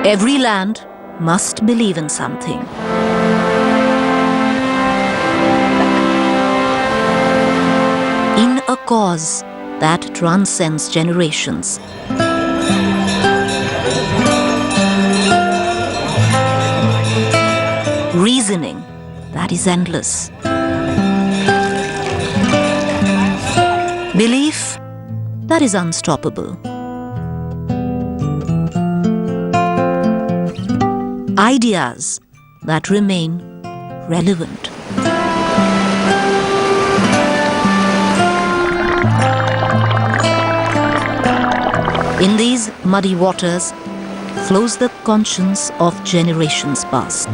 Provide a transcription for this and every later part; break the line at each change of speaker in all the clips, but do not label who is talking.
Every land must believe in something. In a cause that transcends generations. Reasoning that is endless. Belief that is unstoppable. Ideas that remain relevant. In these muddy waters flows the conscience of generations past.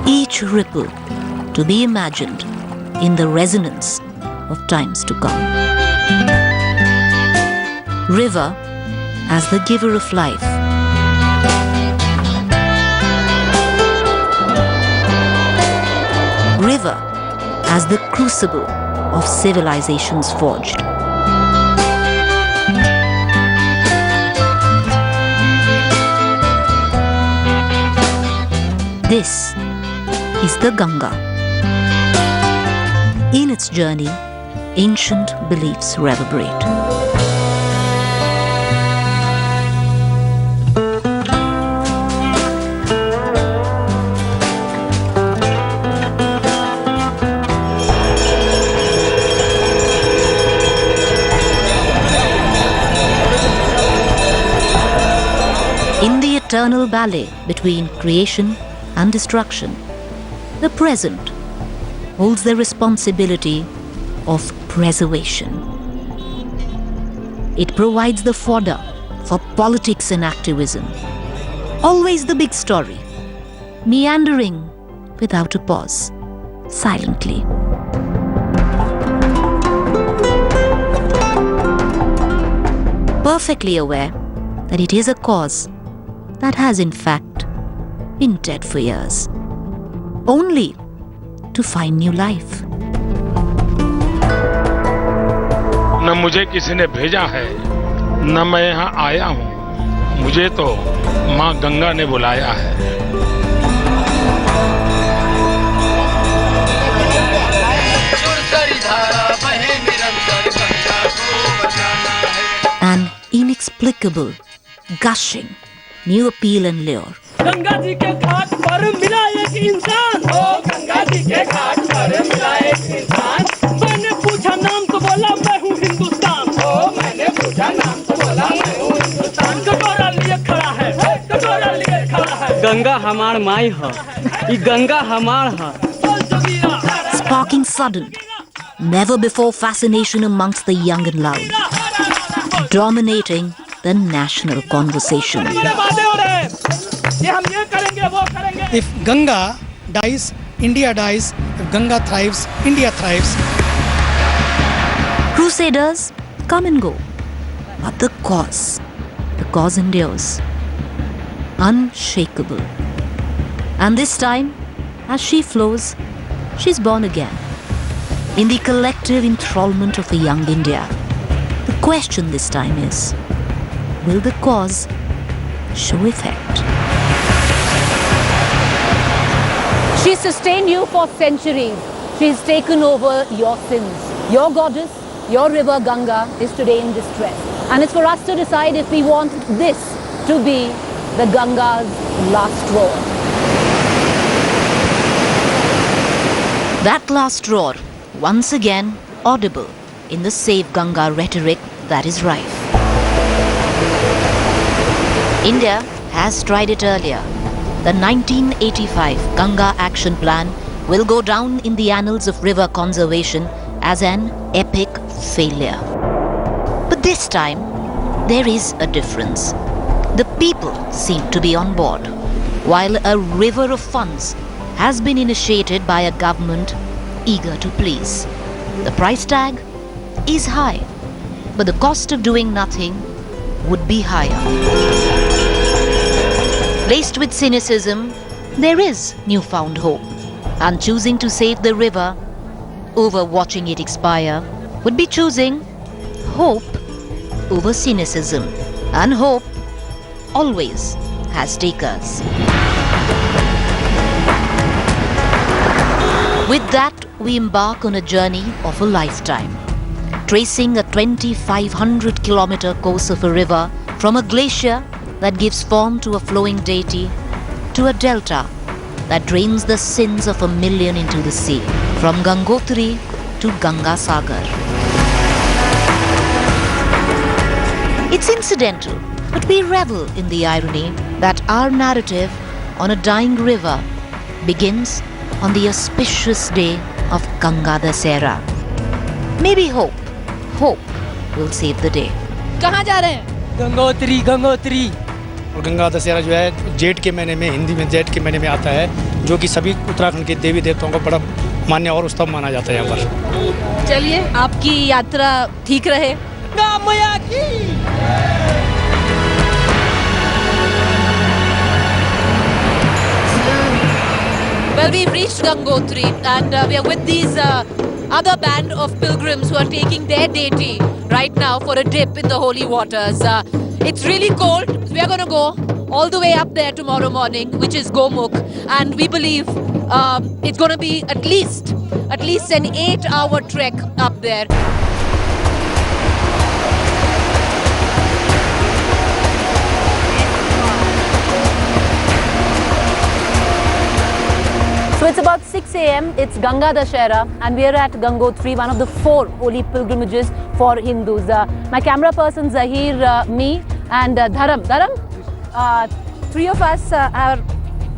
Each ripple to be imagined in the resonance of times to come. River as the giver of life. River as the crucible of civilizations forged. This is the Ganga. In its journey, ancient beliefs reverberate. In the eternal ballet between creation and destruction, the present holds the responsibility of preservation. It provides the fodder for politics and activism. Always the big story, meandering without a pause, silently. Perfectly aware that it is a cause that has in fact been dead for years, only to find new life.
न मुझे किसी ने भेजा है, न मैं यहाँ आया हूँ, मुझे तो माँ गंगा ने बुलाया है.
An inexplicable, gushing, new appeal and lure.
Ganga ji के घाट पर मिला एक इंसान, ओ गंगा जी के घाट पर मिला एक इंसान. मैंने पूछा नाम तो बोला मैं हूँ हिंदुस्तान, ओ मैंने पूछा नाम तो बोला मैं हूँ हिंदुस्तान. कटोरा लिए खड़ा है, कटोरा लिए खड़ा है. गंगा हमार माई है, ये गंगा हमार है.
Sparking sudden, never before fascination amongst the young and loud, dominating the national conversation.
If Ganga dies, India dies. If Ganga thrives, India thrives.
Crusaders come and go, but the cause endures, unshakable. And this time, as she flows, she's born again, in the collective enthrallment of a young India. The question this time is, will the cause show effect?
She sustained you for centuries. She's taken over your sins. Your goddess, your river Ganga is today in distress. And it's for us to decide if we want this to be the Ganga's last roar.
That last roar, once again audible in the Save Ganga rhetoric that is rife. India has tried it earlier. The 1985 Ganga Action Plan will go down in the annals of river conservation as an epic failure. But this time, there is a difference. The people seem to be on board, while a river of funds has been initiated by a government eager to please. The price tag is high, but the cost of doing nothing would be higher. Laced with cynicism, there is newfound hope, and choosing to save the river over watching it expire would be choosing hope over cynicism, and hope always has takers. With that, we embark on a journey of a lifetime, tracing a 2,500 kilometer course of a river from a glacier that gives form to a flowing deity to a delta that drains the sins of 1 million into the sea, from Gangotri to Ganga Sagar. It's incidental, but we revel in the irony that our narrative on a dying river begins on the auspicious day of Ganga Dasera. Maybe hope will save the day.
कहाँ जा रहे हैं?
गंगोत्री गंगोत्री। और गंगा दशहरा जो है जेठ के महीने में, हिंदी में जेठ के महीने में आता है, जो कि सभी उत्तराखंड के देवी देवताओं का बड़ा मान्य और उत्सव माना जाता है यहाँ पर।
चलिए, आपकी यात्रा ठीक रहे।
मैया की।
Well, we've reached Gangotri and we are with these other band of pilgrims who are taking their deity right now for a dip in the holy waters. It's really cold. We are going to go all the way up there tomorrow morning, which is Gomukh, and we believe it's going to be at least an 8-hour trek up there. So it's about 6 a.m. It's Ganga Dasera and we are at Gangotri, one of the 4 holy pilgrimages for Hindus. My camera person Zahir, me and Dharam. Dharam, 3 of us are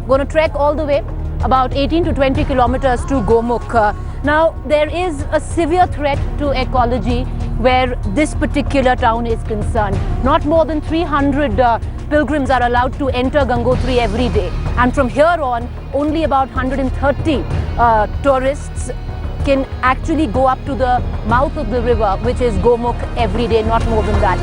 going to trek all the way about 18 to 20 kilometers to Gomukh. Now there is a severe threat to ecology where this particular town is concerned. Not more than 300 pilgrims are allowed to enter Gangotri every day, and from here on only about 130 tourists can actually go up to the mouth of the river, which is Gomukh, every day, not more than that.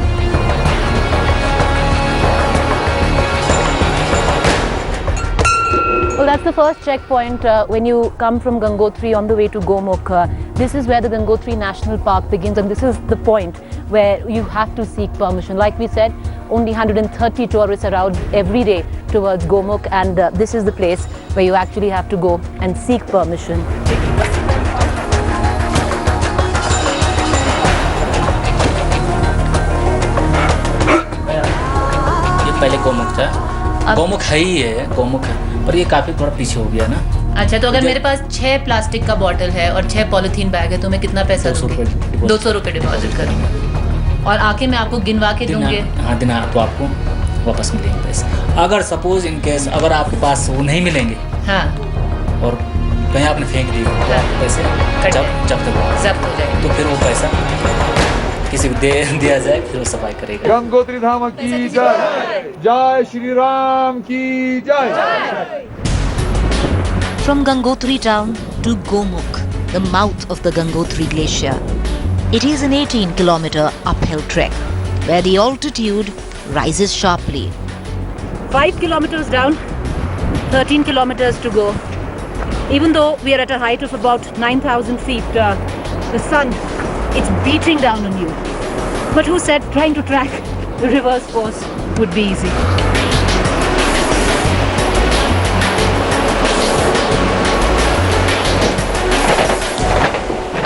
Well, that's the first checkpoint when you come from Gangotri on the way to Gomukh. This is where the Gangotri National Park begins, and this is the point where you have to seek permission. Like we said, only 130 tourists are out every day towards Gomukh, and this is the place where you actually have to go and seek permission.
ये पहले गोमुख था, गोमुख है ही है, गोमुख है, पर ये काफी थोड़ा पीछे हो गया ना।
अच्छा, तो अगर मेरे पास 6 प्लास्टिक का बॉटल है और 6 पॉलिथीन बैग है तो मैं कितना पैसा दूंगी? 200 रुपये डिपॉजिट करूँगा और आके मैं आपको गिनवा के दूंगी।
हाँ, दिन तो आपको वापस मिलेंगे पैसे। अगर सपोज इन केस अगर आपके पास वो नहीं मिलेंगे, हाँ, और कहीं आपने फेंक दिए, तो आपके पैसे जब्त हो जाए, तो फिर वो पैसा किसी को दे दिया जाए, फिर वो सफाई करेगा।
गंगोत्री धाम की जय, जय श्री राम की जय।
From Gangotri town to Gomukh, the mouth of the Gangotri Glacier, it is an 18-kilometer uphill trek where the altitude rises sharply.
5 kilometers down, 13 kilometers to go. Even though we are at a height of about 9,000 feet, the sun, it's beating down on you. But who said trying to track the river's course would be easy?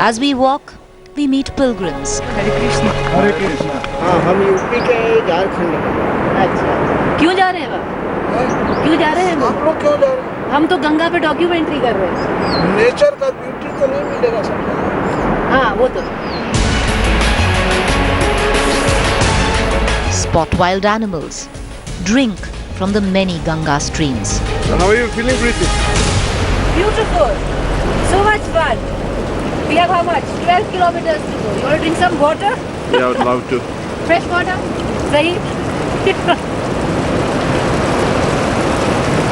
As we walk, we meet pilgrims.
हरे कृष्णा। हाँ, हम UP के झारखंड में।
अच्छा, क्यों जा रहे हैं वहाँ? क्यों जा रहे हैं?
हम लोग क्यों जा रहे हैं?
हम तो गंगा पे डॉक्यूमेंट्री कर रहे हैं।
नेचर का ब्यूटी तो नहीं मिलेगा सबको।
हाँ, वो तो।
Spot wild animals, drink from the many Ganga streams.
So how are you feeling, Preeti?
Beautiful. So much fun. We have how much? 12 kilometers to go. You want to drink some water?
Yeah, I would love to.
Fresh water? Sahi?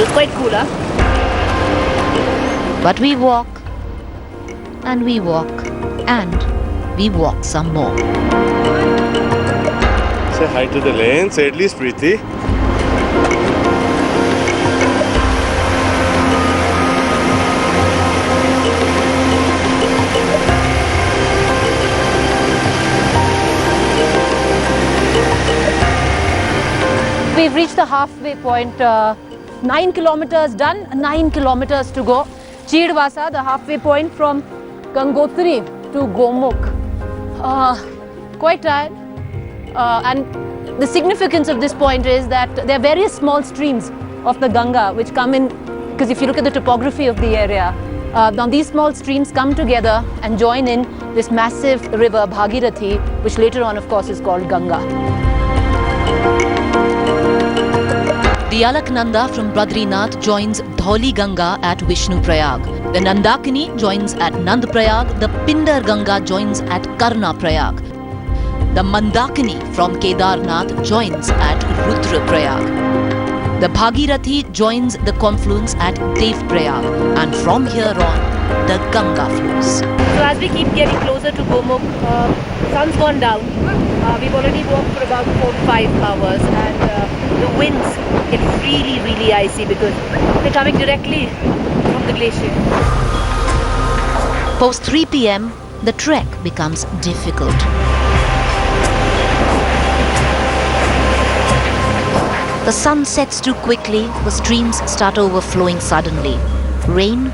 It's quite cool, huh?
But we walk, and we walk, and we walk some more.
Say hi to the lane. Say at least, Preeti.
we've reached the halfway point. 9 kilometers done, 9 kilometers to go. Chidwasa, the halfway point from Gangotri to Gomukh. Quite tired. And the significance of this point is that there are various small streams of the Ganga which come in, because if you look at the topography of the area, now these small streams come together and join in this massive river Bhagirathi, which later on of course is called Ganga.
The Alaknanda from Badrinath joins Dhauli Ganga at Vishnu Prayag. The Nandakini joins at Nand Prayag. The Pindar Ganga joins at Karna Prayag. The Mandakini from Kedarnath joins at Rudra Prayag. The Bhagirathi joins the confluence at Dev Prayag. And from here on, the Ganga flows.
So as we keep getting closer to Gomukh, sun's gone down. We've already walked for about 4-5 hours, and the winds get really, really icy because they're coming directly from the glacier.
Post 3 p.m., the trek becomes difficult. The sun sets too quickly, the streams start overflowing suddenly. Rain,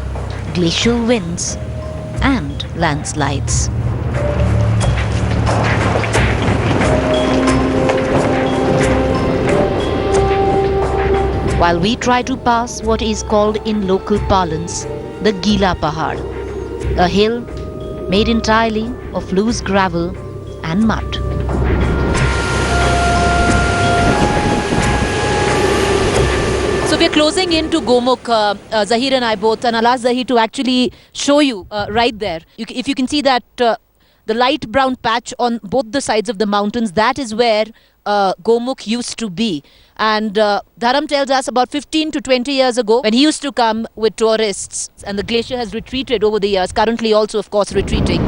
glacial winds, and landslides. While we try to pass what is called in local parlance the Gila Pahad, a hill made entirely of loose gravel and mud.
So we're closing in to Gomukh, Zahir and I both, and I'll ask Zahir to actually show you right there. If you can see that the light brown patch on both the sides of the mountains, that is where Gomukh used to be. And Dharam tells us about 15 to 20 years ago, when he used to come with tourists, and the glacier has retreated over the years, currently also of course retreating.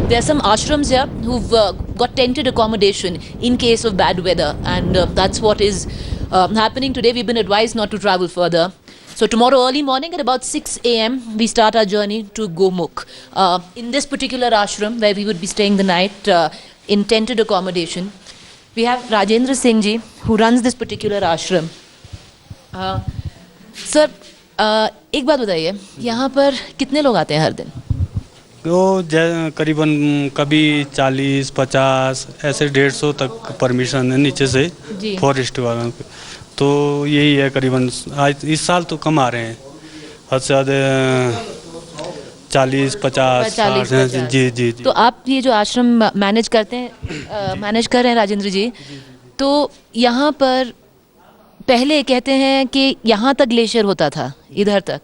There are some ashrams here who've got tented accommodation in case of bad weather, and that's what is happening today. We've been advised not to travel further. So tomorrow early morning at about 6 a.m. we start our journey to Gomukh. In this particular ashram where we would be staying the night in tented accommodation, we have Rajendra Singh ji, who runs this particular ashram. Sir, एक बात बताइए, यहाँ पर कितने लोग आते हैं हर दिन?
वो करीबन कभी 40-50 ऐसे 150 तक परमिशन है नीचे से फॉरेस्ट वालों को, तो यही है करीबन। आज इस साल तो कम आ रहे हैं, हद से ज़्यादा 40-50 जी जी जी।
तो आप ये जो आश्रम मैनेज करते हैं, मैनेज कर रहे हैं राजेंद्र जी, तो यहाँ पर पहले कहते हैं कि यहाँ तक ग्लेशियर होता था, इधर तक,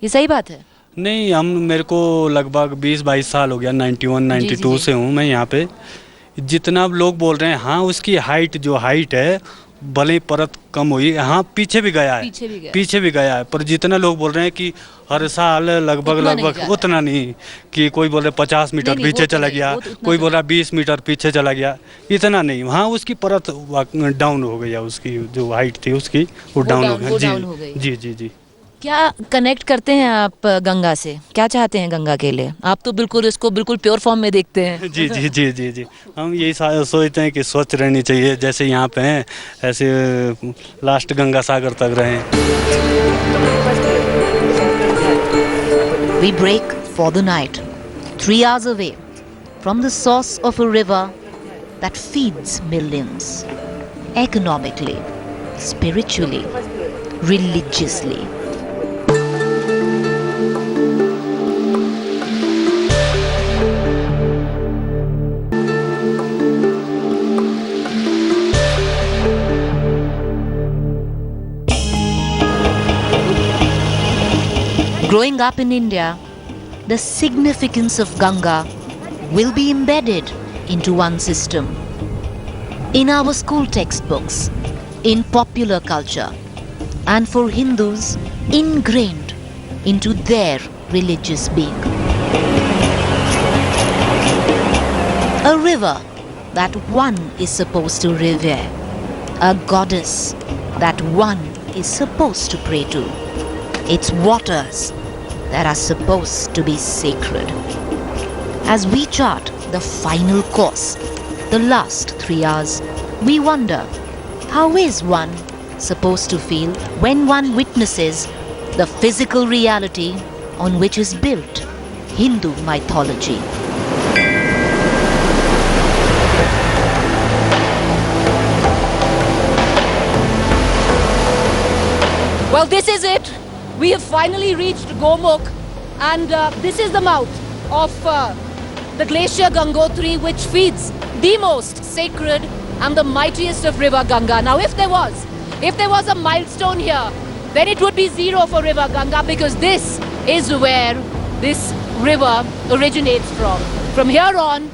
ये सही बात है?
नहीं, मेरे को लगभग 20-22 साल हो गया, 91-92 से हूँ मैं यहाँ पे। जितना लोग बोल रहे हैं, हाँ उसकी हाइट है भले परत कम हुई, हाँ पीछे भी गया है, पर जितना लोग बोल रहे हैं कि हर साल लगभग उतना नहीं, कि कोई बोल रहे 50 मीटर पीछे चला गया, कोई बोल रहा 20 मीटर पीछे चला गया, इतना नहीं। हाँ उसकी परत डाउन हो गई, उसकी जो हाइट थी उसकी वो डाउन हो गई। जी जी जी।
क्या कनेक्ट करते हैं आप गंगा से, क्या चाहते हैं गंगा के लिए? आप तो बिल्कुल इसको बिल्कुल प्योर फॉर्म में देखते हैं।
जी जी जी जी जी। हम यही सोचते हैं कि स्वच्छ रहनी चाहिए, जैसे यहाँ पे हैं ऐसे लास्ट गंगा सागर तक रहें।
We break for the night, 3 hours away from the source of a river that feeds millions, economically, spiritually, religiously. Growing up in India, the significance of Ganga will be embedded into one system. In our school textbooks, in popular culture, and for Hindus, ingrained into their religious being. A river that one is supposed to revere. A goddess that one is supposed to pray to. Its waters that are supposed to be sacred. As we chart the final course, the last 3 hours, We wonder, how is one supposed to feel when one witnesses the physical reality on which is built Hindu mythology?
Well, this is it. We have finally reached Gomukh, and this is the mouth of the Glacier Gangotri, which feeds the most sacred and the mightiest of River Ganga. Now, if there was a milestone here, then it would be 0 for River Ganga, because this is where this river originates from. From here on,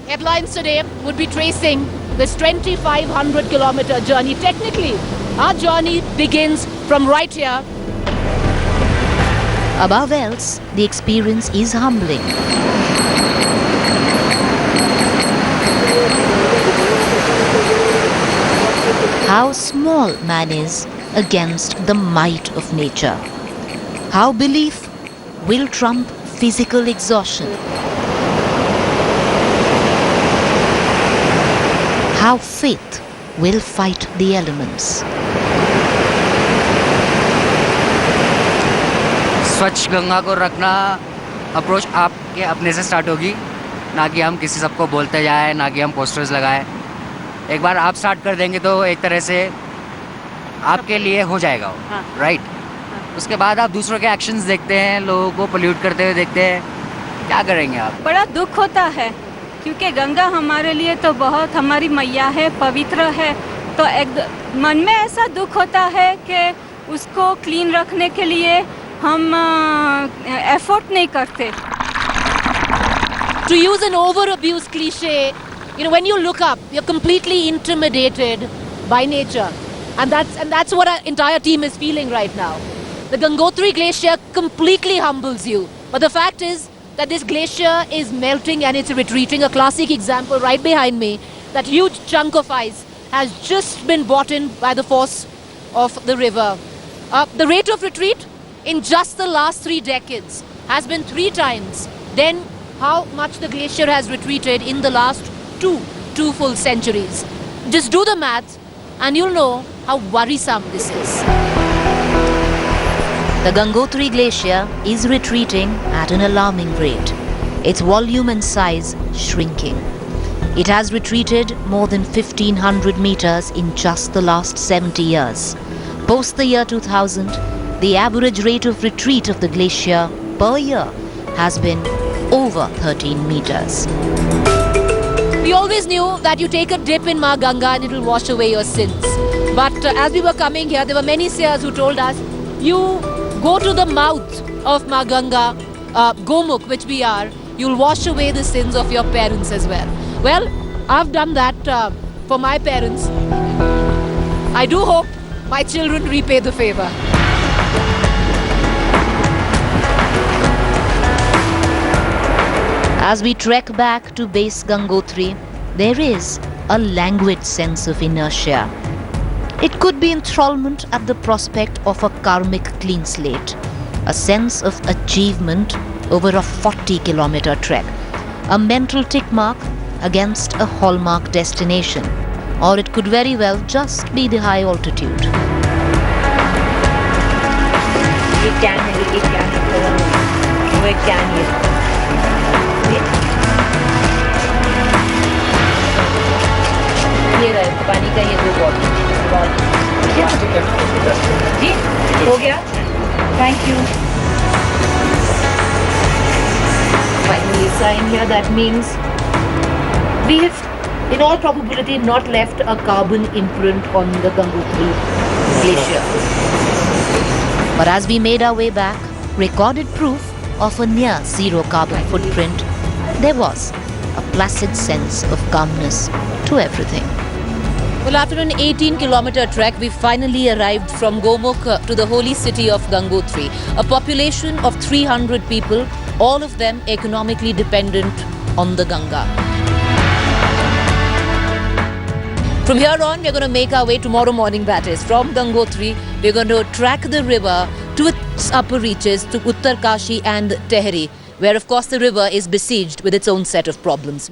headlines today would be tracing this 2,500 kilometer journey. Technically, our journey begins from right here.
Above else, the experience is humbling. How small man is against the might of nature. How belief will trump physical exhaustion. How faith will fight the elements.
स्वच्छ गंगा को रखना approach आपके अपने से start होगी, ना कि हम किसी सबको बोलते जाए, ना कि हम पोस्टर्स लगाए. एक बार आप स्टार्ट कर देंगे तो एक तरह से आपके लिए हो जाएगा वो, राइट? उसके बाद आप दूसरों के एक्शंस देखते हैं, लोगों को पोल्यूट करते हुए देखते हैं, क्या करेंगे आप?
बड़ा दुख होता है, क्योंकि गंगा हमारे लिए तो बहुत हमारी मैया है, पवित्र है. तो एक मन में ऐसा दुख होता है कि उसको क्लीन रखने के लिए हम एफर्ट नहीं करते.
To use an over-abused cliche, when you look up, you're completely intimidated by nature. And that's what our entire team is feeling right now. The Gangotri Glacier completely humbles you. But the fact is that this glacier is melting and it's retreating. A classic example right behind me, that huge chunk of ice has just been brought in by the force of the river. The rate of retreat in just the last 3 decades has been 3 times then how much the glacier has retreated in the last two full centuries. Just do the math and you'll know how worrisome this is.
The Gangotri Glacier is retreating at an alarming rate, its volume and size shrinking. It has retreated more than 1,500 meters in just the last 70 years. Post the year 2000, the average rate of retreat of the glacier per year has been over 13 meters.
We always knew that you take a dip in Ma Ganga and it will wash away your sins. But as we were coming here, there were many seers who told us, you go to the mouth of Ma Ganga, Gomukh, which we are, you'll wash away the sins of your parents as well. Well, I've done that for my parents. I do hope my children repay the favor.
As we trek back to base Gangotri, there is a languid sense of inertia. It could be enthrallment at the prospect of a karmic clean slate, a sense of achievement over a 40-kilometer trek, a mental tick mark against a hallmark destination, or it could very well just be the high altitude.
ये रहे पानी का ये 2 bottle जी हो गया. Thank you. Finally sign here. That means we have, in all probability, not left a carbon imprint on the Gangotri Glacier.
But as we made our way back, recorded proof of a near zero carbon footprint, there was a placid sense of calmness to everything.
Well, after an 18-kilometer trek, we finally arrived from Gomukh to the holy city of Gangotri, a population of 300 people, all of them economically dependent on the Ganga. From here on, we're going to make our way tomorrow morning, that is, from Gangotri. We're going to track the river to its upper reaches, to Uttarkashi and Tehri, where, of course, the river is besieged with its own set of problems.